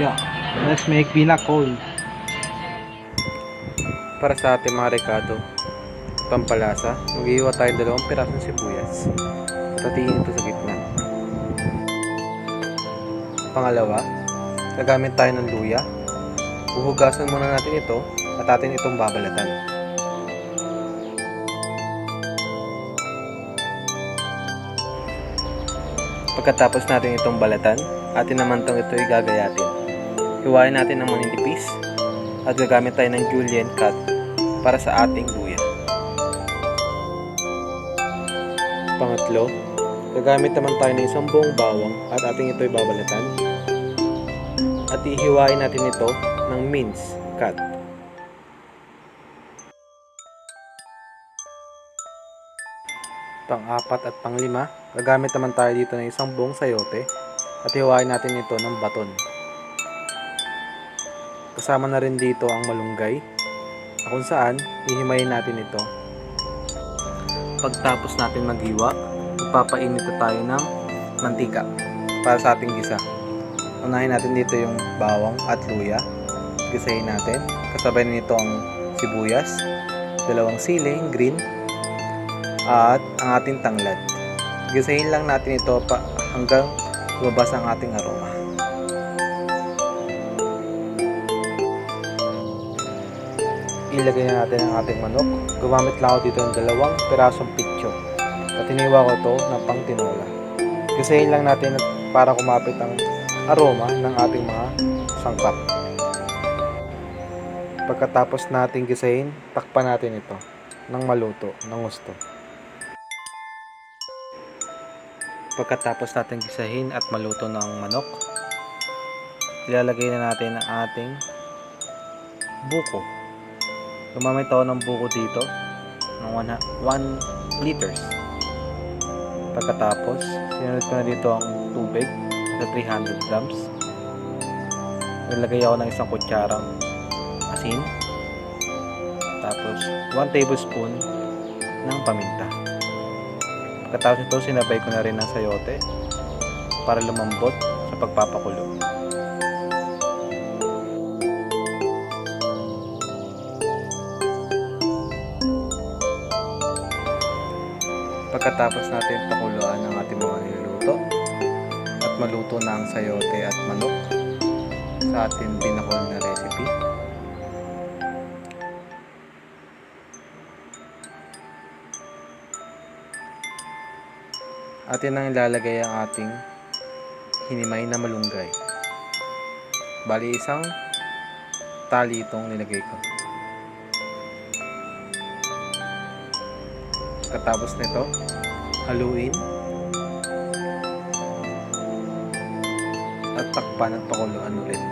Yeah, let's make pinakol. Para sa ating mga rekado, pampalasa, mag-iiwa tayo dalawang pirasong sibuyas at hatiin ito sa gitna. Pangalawa, gagamit tayo ng luya. Huhugasan muna natin ito at atin itong babalatan. Pagkatapos natin itong balatan, atin naman itong ito igagayatin. Hiwain natin ng maninipis at gagamit tayo ng julienne cut para sa ating luya. Pangatlo, gagamit naman tayo ng isang buong bawang at ating ito ibabalatan. At ihiwain natin ito ng mince cut. Pang-apat at pang-lima, gagamit naman tayo dito ng isang buong sayote at hiwain natin ito ng baton. Kasama na rin dito ang malunggay, kung saan hihimayin natin ito. Pagtapos natin maghiwa, magpapainit na tayo ng mantika para sa ating gisa. Unahin natin dito yung bawang at luya. Gisahin natin. Kasabay nito ang sibuyas, dalawang siling green, at ang ating tanglad. Gisahin lang natin ito hanggang lumabas ang ating aroma. Ilagay na natin ang ating manok. Gumamit lang ako dito ng dalawang pirasong pitso. At hiniwa ko ito ng pang tinola. Gisahin lang natin para kumapit ang aroma ng ating mga sangkap. Pagkatapos natin gisahin, takpan natin ito ng maluto, ng gusto. Pagkatapos natin gisahin at maluto ng manok, ilalagay na natin ang ating buko. Gumamit ako ng buko dito ng 1 liters. Pagkatapos, sinunod ko na dito ang tubig na 300 grams. Nilagay ako ng isang kutsarang asin. Tapos, 1 tablespoon ng paminta. Pagkatapos ito, sinabay ko na rin ng sayote para lumambot sa pagpapakulo. Pagkatapos natin pakuluan ang ating mga niluluto at maluto na ang sayote at manok sa ating pinakol na recipe, atin nang ilalagay ang ating hinimay na malunggay. Bali isang tali itong nilagay ko. Pagkatapos nito, haluin at takpan at pakuluan ulit.